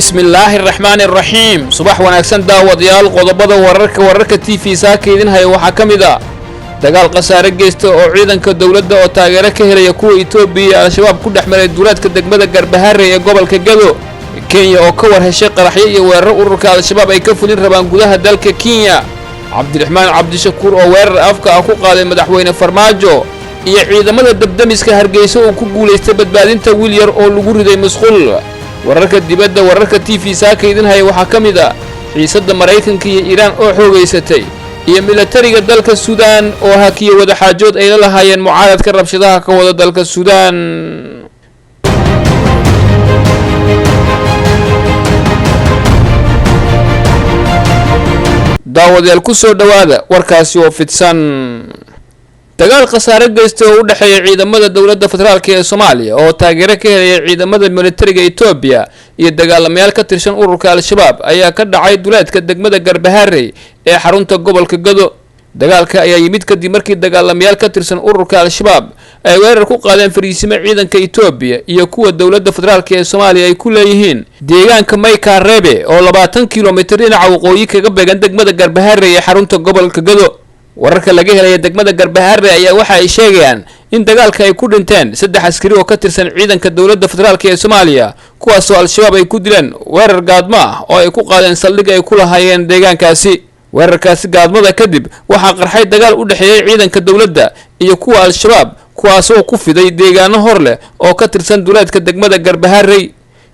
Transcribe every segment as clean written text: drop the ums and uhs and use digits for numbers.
bismillaahi raxmaani raxiim subax wanaagsan daawadayaal qodobada wararka TV saakeedin haya waxaa ka mid ah dagaal qasaare geysta oo ciidanka dawladda oo taageero ka helaya kuwa Itoobiya al-shabaab ku dhexmaray duulaadka degmada Garbaharre ee gobolka Gado. Kenya oo ka war heshay qaraxyo iyo weerar ururka al-shabaab ay ka fulin rabaan gudaha dalka Kenya. Cabdiraxmaan Cabdishakuur oo weerar afka ah ku qaaday madaxweyne Farmaajo iyo ciidamada dabdamiska Hargeysa oo ku guuleystay badbaadinta wiil yar oo lagu riday masquul. wararka dibadda wararka TV saakeedin haya waxaa ka mid ah xiisadda Mareykanka iyo Iiraan oo xoogeysatay iyo militariga dalka Suudaan oo hakiyo wada xaajood ay la lahaayeen mucaaradka rabshadaha ka wada dalka Suudaan. daawadayaal ku soo dhawaada warkaasi oo fidsan. dagaal qasaare geysta oo u dhaxeeya ciidamada dawladda federaalka ee Soomaaliya oo taageero ka helaya ciidamada militariga Itoobiya iyo dagaalamayaal ka tirsan ururka al-shabaab ayaa ka dhacay duleedka degmada Garbaharre ee xarunta gobolka Gado. dagaalka ayaa yimid kadib markii dagaalamayaal ka tirsan ururka al-shabaab ay weerar ku qaadeen fariisimo ciidanka Itoobiya iyo kuwa dawladda federaalka ee Soomaaliya ay ku leeyihiin deegaanka Maykareebe oo 20 kiiloomitir dhinaca waqooyi kaga beegan degmada Garbaharre ee xarunta gobolka Gado. wararka laga helay degmada Garbaharre ayaa waxa ay sheegayaan in dagaalka ay ku dhinteen 3 askari oo ka tirsan ciidanka dawladda federaalka ee Soomaaliya kuwaas oo al-shabaab ay ku dileen weerar gaadmo ah oo ay ku qaadeen saldhig ay ku lahaayeen deegaankaasi. weerarkaasi gaadmada kadib waxaa qarxay dagaal u dhaxeeyay ciidanka dawladda iyo kuwa al-shabaab kuwaas oo ku fiday deegaano hor leh oo ka tirsan duleedka degmada Garbaharre.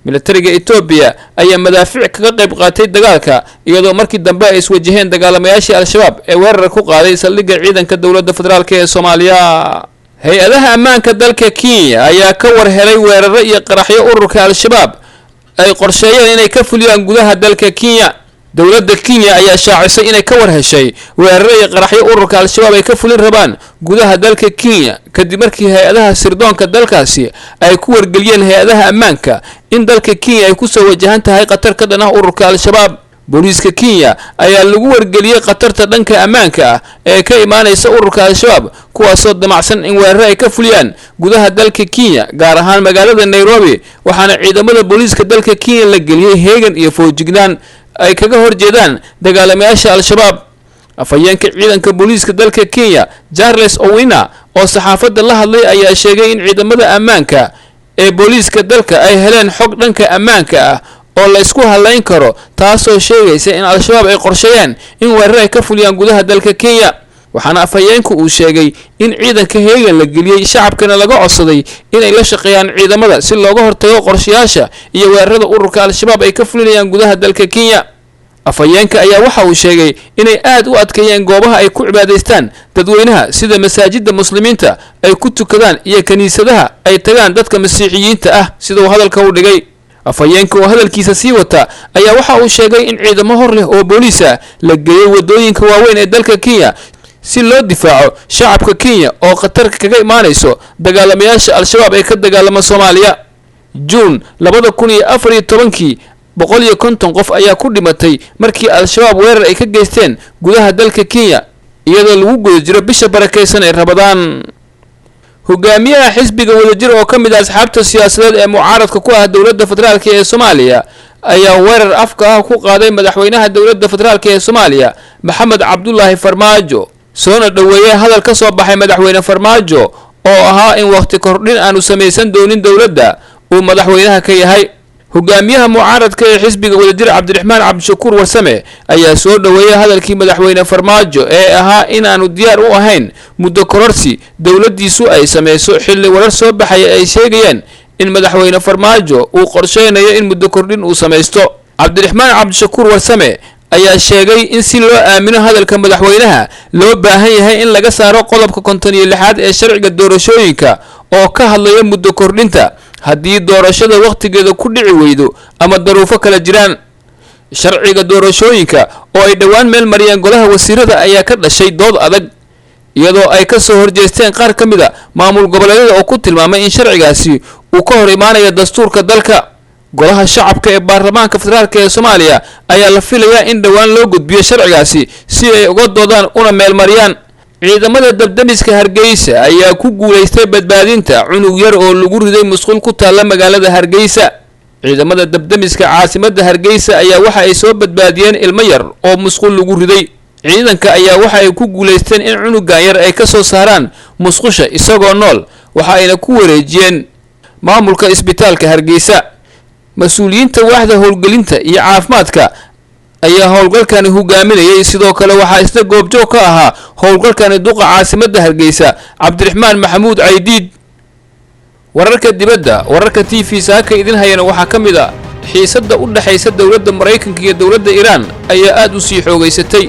militariga Itoobiya ayaa madaafiic kaga qayb qaatay dagaalka iyadoo markii dambe ay iswajaheen dagaalamayaashii al-shabaab ee weerar ku qaaday saldhigga ciidanka dawladda federaalka ee Soomaaliya. hay-adaha ammaanka dalka Kenya ayaa ka war helay weeraro iyo qaraxyo ururka al-shabaab ay qorsheeyeen inay ka fuliyaan gudaha dalka Kenya. dawladda Kenya ayaa shaacisay inay ka war heshay weeraro iyo qaraxyo ururka al-shabaab ay ka fulin rabaan gudaha dalka Kenya kadib markii hay-adaha sirdoonka dalkaasi ay ku wargeliyeen hay-adaha ammaanka in dalka Kenya ay ku soo wajahan tahay khatar ka dhan ah ururka al-shabaab. booliiska Kenya ayaa lagu wargeliyay khatarta dhanka ammaanka ah ee ka imaanaysa ururka al-shabaab kuwaasoo damacsan in weeraro ay ka fuliyaan gudaha dalka Kenya gaar ahaan magaalada Nairobi, waxaana ciidamada booliiska dalka Kenya la geliyay heegan iyo foojignaan ay kaga horjeedaan dagaalamayaasha al-shabaab. afhayeenka ciidanka booliiska dalka Kenya Charles Owina oo saxaafadda la hadlay ayaa sheegay in ciidamada ammaanka ee booliiska dalka ay heleen xog dhanka ammaanka ah oo la isku halayn karo taasoo sheegaysa in al-shabaab ay qorsheeyeen in weerar ay ka fuliyaan gudaha dalka Kenya. waxaana afhayeenku uu sheegay in ciidanka heegan la geliyay shacabkana laga codsaday inay la shaqeeyaan ciidamada si looga hortago qorshayaasha iyo weerarada ururka al-shabaab ay ka fulinayaan gudaha dalka Kenya. afhayeenka ayaa waxa uu sheegay inay aad u adkeeyeen goobaha ay ku cibaadaystaan dadweynaha sida masaajidda muslimiinta ay ku tukadaan iyo kaniisadaha ay tagaan dadka masiixiyiinta ah sida uu hadalka u dhigay. afhayeenka oo hadalkiisa sii wata ayaa waxa uu sheegay in ciidamo hor leh oo booliis ah la geeyay wadooyinka waaweyn ee dalka Kenya si loo difaaco shacabka Kenya oo khatar kaga imaanayso dagaalamayaasha al-shabaab ee ka dagaalama Soomaaliya. June 2014 150 qof ayaa ku dhimatay markii al-shabaab weerar ay ka geysteen gudaha dalka Kenya iyadoo lagu guda jiro bisha barakeysan ee Ramadaan. hogaamiyaha xisbiga wadajir oo ka mid ah asxaabta siyaasadeed ee mucaaradka ku ah dawladda federaalka ee Soomaaliya ayaa weerar afka ah ku qaaday madaxweynaha dawladda federaalka ee Soomaaliya Maxamed Cabdullaahi Farmaajo. soona dhaweeyay hadal ka soo baxay madaxweyne Farmaajo oo ahaa in waqti kordhin aanu samaysan doonin dawladda uu madaxweynaha ka yahay. hogaamiyaha mucaaradka ee xisbiga wadajir Cabdiraxmaan Cabdishakuur Warsame ayaa soo dhaweeyay hadalkii madaxweyne Farmaajo ee ahaa in aanu diyaar u ahayn muddo kororsi dawladdiisu ay samayso xilli warar soo baxaya ay sheegayaan in madaxweyne Farmaajo uu qorsheynayo in muddo kordhin uu samaysto. Cabdiraxmaan Cabdishakuur Warsame ayaa sheegay in si loo aamino hadalka madaxweynaha loo baahan yahay in laga saaro qodobka 56 ee sharciga doorashooyinka oo ka hadlaya muddo kordhinta haddii doorashada waqtigeeda ku dhici weydo ama daruufo kala jiraan. sharciga doorashooyinka oo ay dhawaan meel mariyeen golaha wasiirada ayaa ka dhashay dood adag iyadoo ay ka soo horjeesteen qaar ka mid ah maamul goboleedyada oo ku tilmaamay in sharcigaasi uu ka hor imaanayo dastuurka dalka. golaha shacabka ee baarlamaanka federaalka ee Soomaaliya ayaa la filayaa in dhawaan loo gudbiyo sharcigaasi si ay uga doodaan una meel mariyaan. ciidamada dabdamiska Hargeysa ayaa ku guuleystay badbaadinta cunug yar oo lagu riday masquul ku taala magaalada Hargeysa. ciidamada dabdamiska caasimadda Hargeysa ayaa waxa ay soo badbaadiyeen ilmo yar oo musqul lagu riday ciidanka ayaa waxa ay ku guuleysteen in cunugan yar ay ka soo saaraan musqusha isagoo nool waxa ayna ku wareejiyeen maamulka isbitaalka Hargeysa mas'uuliyiinta waaxda howlgelinta iyo caafimaadka ayaa howlgalkan hogaaminayay sidoo kale waxa isla goobjoog ka ahaa howlgalkan duqa caasimadda Hargeysa Cabdiraxmaan Maxamuud Caydiid wararka dibadda wararka TV saaka idin hayana waxa kamid ah xiisada u dhaxaysa dawladda Mareykanka iyo dawladda Iran ayaa aad u sii xoogaysatay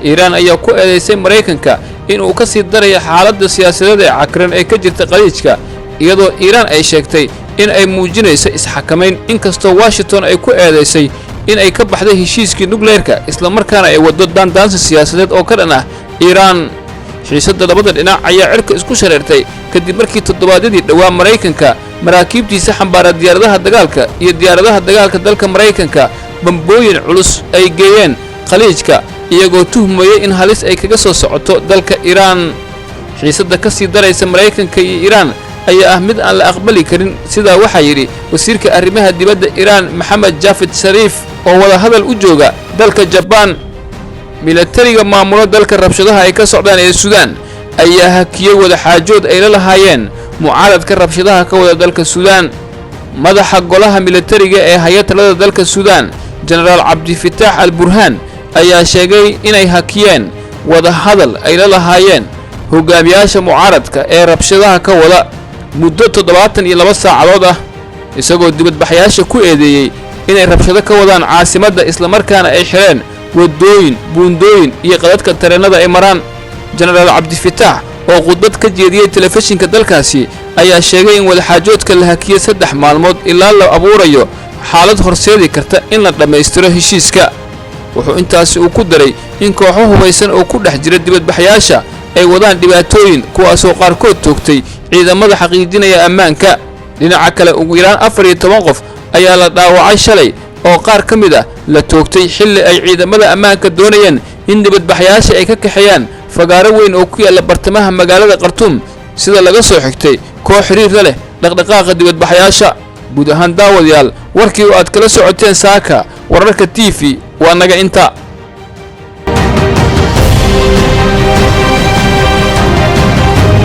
Iran ayaa ku eedeysay Mareykanka in uu ka sii daray xaaladda siyaasadeed ee cakran ee ka jirta qaliijka iyadoo Iran ay sheegtay in ay muujinayso isxakameyn inkastoo Washington ay ku eedeysay in ay ka baxday heshiiskii nuclearka isla markaana ay wado daandaansi siyaasadeed oo ka dhan ah Iran xiisada labada dhinac ayaa cirka isku shareertay kadib markii toddobaadyadii dhawaa Mareykanka maraakiibtiisa xambaara diyaaradaha dagaalka iyo diyaaradaha dagaalka dalka Mareykanka bambooyin culus ay geeyeen qaliijka iyagoo tuhmayay in halis ay kaga soo socoto dalka Iran xiisada ka sii daraysa Mareykanka iyo Iran ayaa ah mid aan la aqbali karin sida waxa yiri wasiirka arrimaha dibadda Iran Mohammad Javad Zarif oo wada hadal u jooga dalka Japan militariga maamulka dalka rabshadaha ay ka socdaan ee Suudaan ayaa hakiyay wada xaajood ay la lahaayeen mucaaradka rabshadaha ka wada dalka Suudaan madaxa golaha militariga ee hay'adda dalka Suudaan General Abdi Fattah al-Burhan ayaa sheegay inay hakiyeen wada hadal ay la lahaayeen hogaamiyaasha mucaaradka ee rabshadaha ka wada muddo 72 saacadood ah isagoo dibadbaxayaasha ku eedeeyay inay rabshado ka wadaan caasimadda isla markaana ay xireen wadooyin buundooyin iyo qadadka tareenada ay maraan General Abdi Fattah oo khudbad ka jeediyay telefishinka dalkaasi ayaa sheegay in wada xaajoodka la hakiyay 3 maalmood ilaa la abuurayo xaalad horseedi karta in la dhameystiro heshiiska wuxuu intaasi uu ku daray in kooxo hubaysan oo ku dhex jira dibadbaxayaasha ay wadaan dhibaatooyin kuwaas oo qaarkood toogtay ciidamada xaqiijinaya ammaanka dhinaca kale ugu yaraan 14 qof ayaa la dhaawacay shalay oo qaar ka mid ah la toogtay xilli ay ciidamada ammaanka doonayeen in dibadbaxayaasha ay ka kaxeeyaan fagaaro weyn oo ku yaala bartamaha magaalada Khartoum sida laga soo xigtay koox xiriir leh dhaqdhaqaaqa dibadbaxayaasha guud ahaan daawadayaal warkii oo aad kala socoteen saaka wararka TV waa naga inta